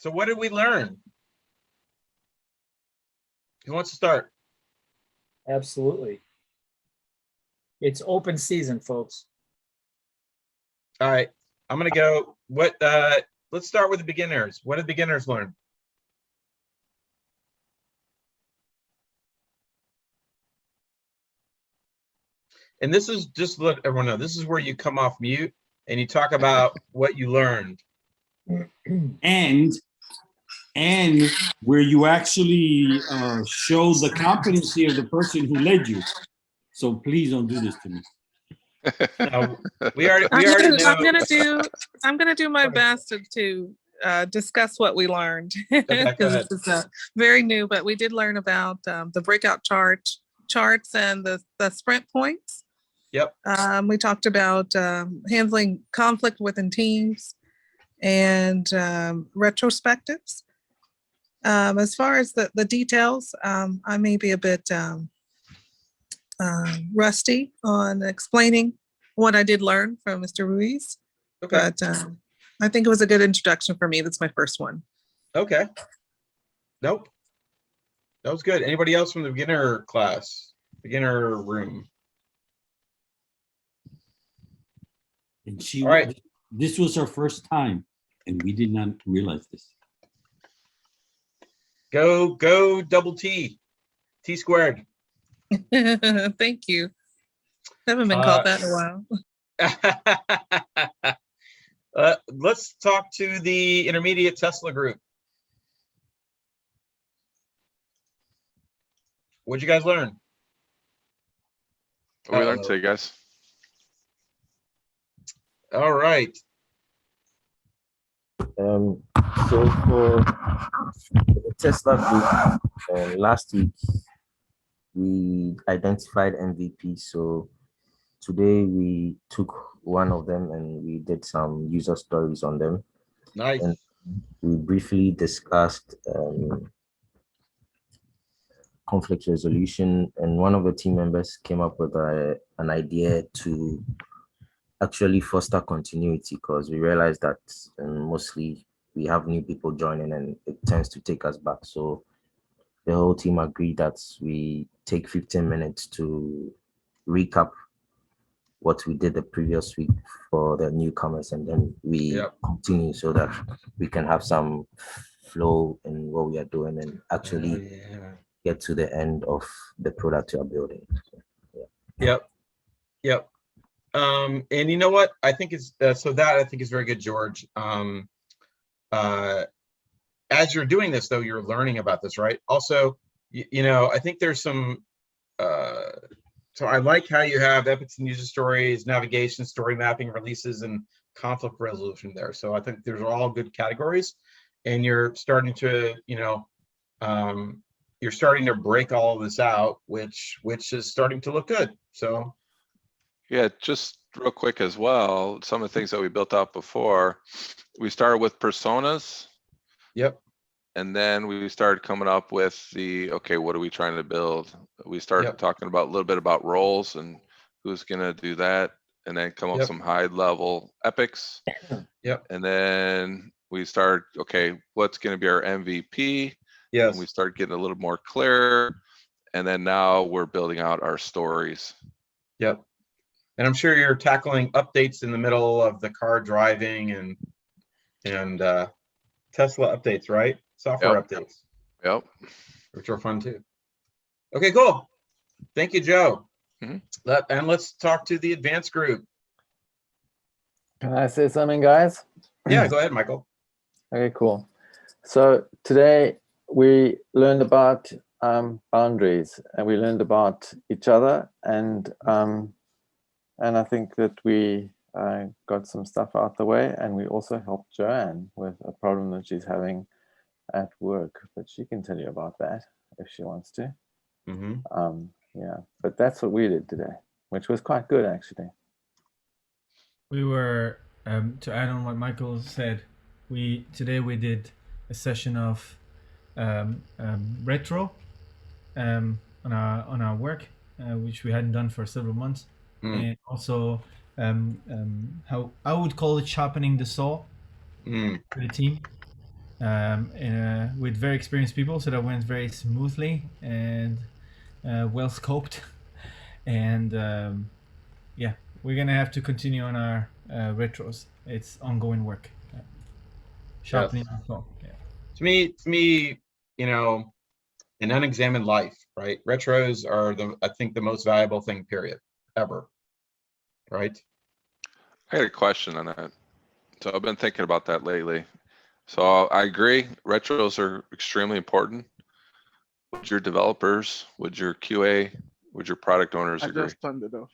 So what did we learn? Who wants to start? Absolutely. It's open season, folks. All right, I'm gonna go. Let's start with the beginners. What did beginners learn? And this is just let everyone know, this is where you come off mute and you talk about what you learned. And where you actually show the competency of the person who led you. So please don't do this to me. We already know. I'm gonna do my best to discuss what we learned because it's very new. But we did learn about the breakout charts and the sprint points. Yep. We talked about handling conflict within teams and retrospectives. As far as the details, I may be a bit rusty on explaining what I did learn from Mr. Ruiz. Okay. But I think it was a good introduction for me. That's my first one. Okay. Nope. That was good. Anybody else from the beginner class, beginner room? And all right. This was our first time, and we did not realize this. Go double T squared. Thank you. Haven't been called that in a while. Let's talk to the intermediate Tesla group. What'd you guys learn? What we learned today, guys? All right. So for the Tesla group, last week we identified MVP. So today we took one of them and we did some user stories on them. Nice. And we briefly discussed conflict resolution, and one of the team members came up with an idea to actually foster continuity, because we realized that mostly we have new people joining and it tends to take us back. So the whole team agreed that we take 15 minutes to recap what we did the previous week for the newcomers, and then we continue so that we can have some flow in what we are doing and actually get to the end of the product you are building. So, Yep. And you know what? I think is I think is very good, George. As you're doing this, though, you're learning about this, right? Also, I think there's some. So I like how you have epics and user stories, navigation, story mapping, releases, and conflict resolution there. So I think there's all good categories, and you're starting to, you're starting to break all of this out, which is starting to look good. So. Yeah, just real quick as well, some of the things that we built out before, we started with personas. Yep. And then we started coming up with okay, what are we trying to build? We started talking about a little bit about roles and who's going to do that, and then come up with some high level epics. Yep. And then we started, okay, what's going to be our MVP? Yes. And we started getting a little more clear. And then now we're building out our stories. Yep. And I'm sure you're tackling updates in the middle of the car driving and Tesla updates, right? Software updates. Yep. Which are fun too. Okay, cool. Thank you, Joe. Mm-hmm. And let's talk to the advanced group. Can I say something, guys? Yeah, go ahead, Michael. Okay, cool. So today we learned about boundaries, and we learned about each other, and I think that we got some stuff out the way, and we also helped Joanne with a problem that she's having at work, but she can tell you about that if she wants to. Mm-hmm. Yeah, but that's what we did today, which was quite good, actually. We were, to add on what Michael said, today we did a session of retro on our work, which we hadn't done for several months. And also how I would call it sharpening the saw for the team. with very experienced people, so that went very smoothly and well scoped. And yeah, we're gonna have to continue on our retros. It's ongoing work. Sharpening the saw. Yeah. To me, you know, an unexamined life, right? Retros are I think the most valuable thing, period, ever. Right? I had a question on that. So I've been thinking about that lately. So I agree, retros are extremely important. Would your developers, would your QA, would your product owners I agree? just turned it off.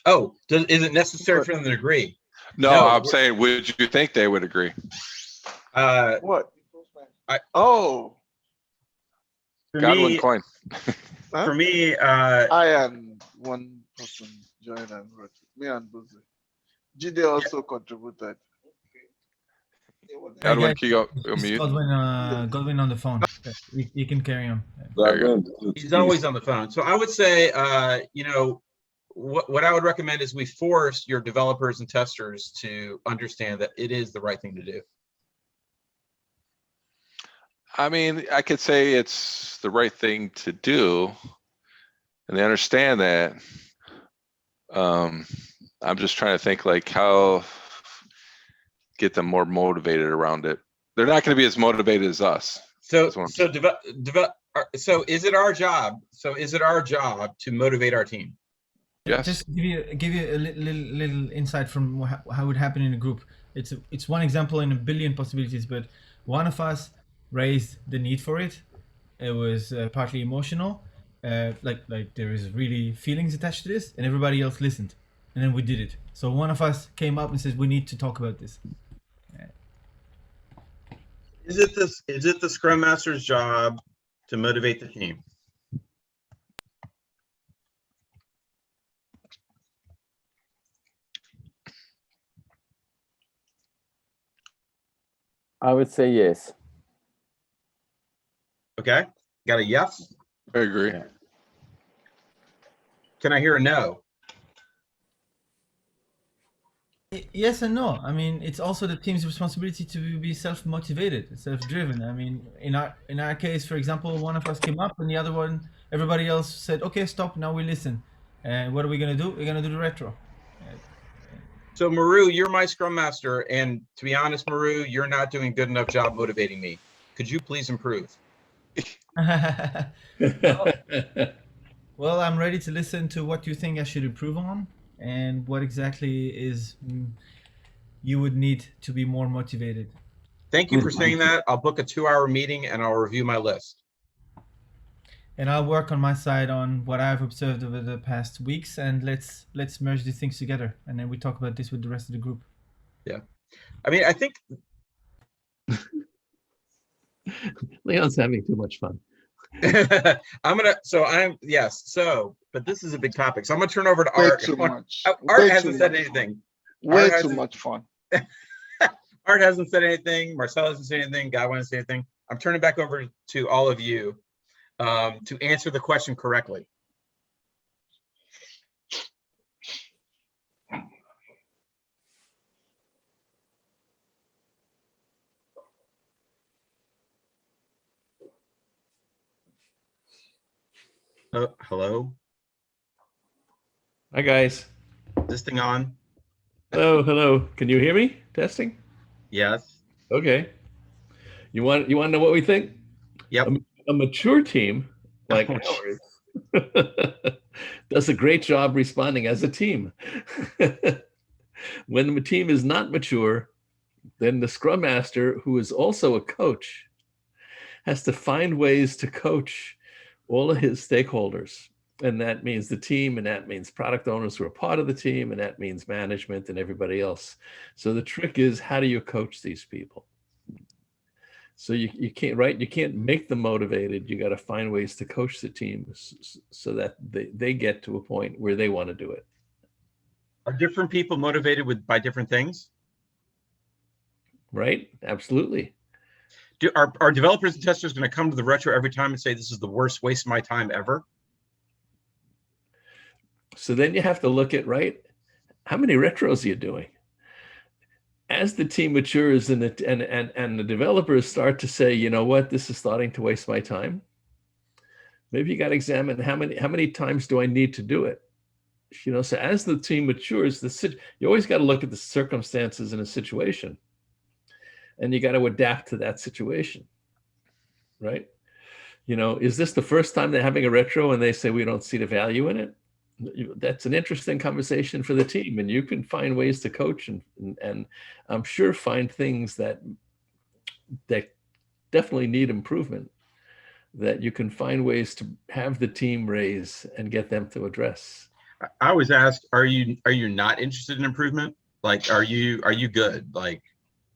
Oh, is it necessary for them to agree? No, No, I'm saying, would you think they would agree? What? I- Oh, For Godwin me, coin. huh? for me, I and one person joined and wrote it. Me and Buzi. GD also contributed. Godwin, guys, can you go it's mute? Godwin on the phone. You can carry on. There you go. he's always on the phone. So I would say, you know, what I would recommend is we force your developers and testers to understand that it is the right thing to do. I mean, I could say it's the right thing to do, and they understand that. I'm just trying to think like how get them more motivated around it. They're not going to be as motivated as us. So, That's what I'm so is it our job? So is it our job to motivate our team? Yes. Just give you a little insight from how it would happen in a group. It's one example in a billion possibilities, but one of us raised the need for it. It was partly emotional, like there is really feelings attached to this, and everybody else listened, and then we did it. So one of us came up and says we need to talk about this. Is it the Scrum Master's job to motivate the team? I would say yes. Okay, got a yes? I agree. Yeah. Can I hear a no? Yes and no. I mean, it's also the team's responsibility to be self-motivated, self-driven. I mean, in our case, for example, one of us came up and the other one, everybody else said, "Okay, stop. Now we listen." And what are we gonna do? We're gonna do the retro. So Maru, you're my Scrum Master, and to be honest, Maru, you're not doing a good enough job motivating me. Could you please improve? Well, I'm ready to listen to what you think I should improve on, and what exactly is you would need to be more motivated. Thank you for saying that. I'll book a 2-hour meeting and I'll review my list. And I'll work on my side on what I've observed over the past weeks, and let's merge these things together, and then we talk about this with the rest of the group. Yeah, I mean, I think Leon's having too much fun. but this is a big topic. So I'm gonna turn over to Way Art. too much. Art Way hasn't too said much anything. Way Art too hasn't- much fun. Art hasn't said anything. Marcel hasn't said anything. Godwin hasn't said anything. I'm turning back over to all of you to answer the question correctly. Hello? Hi, guys. Is this thing on? Hello. Can you hear me? Testing. Yes. Okay. You want to know what we think? Yep. A mature team like ours does a great job responding as a team. When the team is not mature, then the Scrum Master, who is also a coach, has to find ways to coach all of his stakeholders. And that means the team, and that means product owners who are part of the team, and that means management and everybody else. So the trick is, how do you coach these people? So you can't, right? You can't make them motivated. You got to find ways to coach the team so that they get to a point where they want to do it. Are different people motivated by different things? Right? Absolutely. Are developers and testers going to come to the retro every time and say, this is the worst waste of my time ever? So then you have to look at, right, how many retros are you doing? as the team matures and the developers start to say, you know what, this is starting to waste my time. Maybe you got to examine how many times do I need to do it? You know, so as the team matures, you always got to look at the circumstances in a situation, and you got to adapt to that situation, right? You know, is this the first time they're having a retro and they say we don't see the value in it? That's an interesting conversation for the team, and you can find ways to coach and I'm sure find things that definitely need improvement, that you can find ways to have the team raise and get them to address. I always ask, are you not interested in improvement? Like, are you good? Like,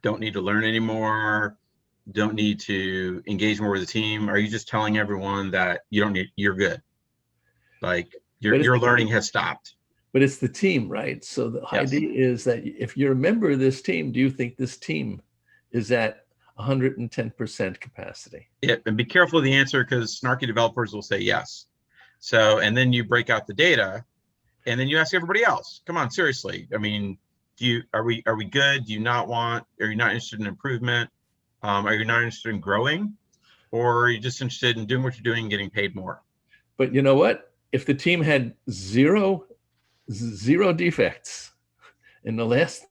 don't need to learn anymore, don't need to engage more with the team? Are you just telling everyone that you're good? Like your learning has stopped. But it's the team, right? So the idea is that if you're a member of this team, do you think this team is at 110% capacity? Yeah, and be careful of the answer, because snarky developers will say yes. So, and then you break out the data, and then you ask everybody else, come on, seriously. I mean, are we good? Do you not want, are you not interested in improvement? Are you not interested in growing? Or are you just interested in doing what you're doing and getting paid more? But you know what? If the team had zero defects in the last,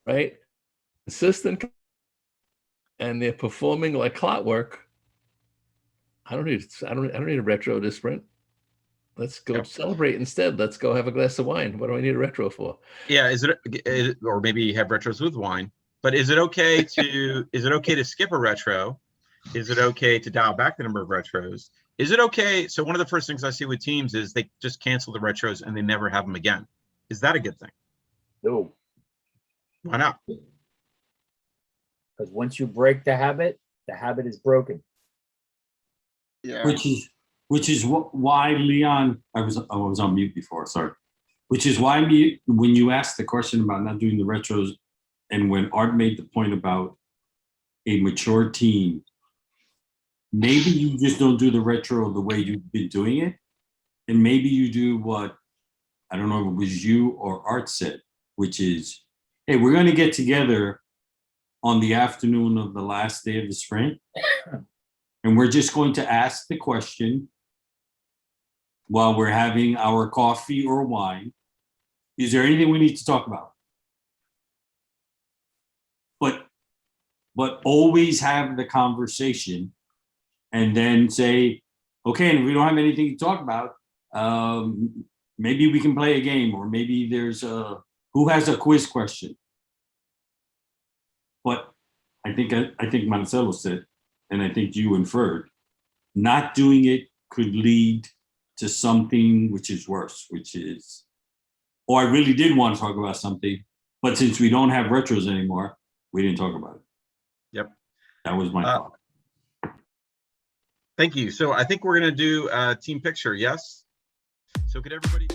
right, consistent, and they're performing like clockwork, I don't need a retro this sprint. Let's go celebrate instead. Let's go have a glass of wine. What do I need a retro for? Yeah, or maybe have retros with wine. But is it okay to skip a retro? Is it okay to dial back the number of retros? Is it okay? So one of the first things I see with teams is they just cancel the retros and they never have them again. Is that a good thing? No. Why not? Because once you break the habit is broken. Yeah. Which is why, Leon, I was on mute before, sorry. Which is why when you asked the question about not doing the retros, and when Art made the point about a mature team, maybe you just don't do the retro the way you've been doing it. And maybe you do what, I don't know if it was you or Art said, which is, hey, we're going to get together on the afternoon of the last day of the sprint. And we're just going to ask the question while we're having our coffee or wine. Is there anything we need to talk about? But always have the conversation, and then say, okay, and if we don't have anything to talk about, maybe we can play a game, or maybe there's who has a quiz question. But I think Marcelo said, and I think you inferred, not doing it could lead to something which is worse, which is, or I really did want to talk about something, but since we don't have retros anymore, we didn't talk about it. Yep. That was my thought. Thank you. So I think we're going to do a team picture. Yes. So could everybody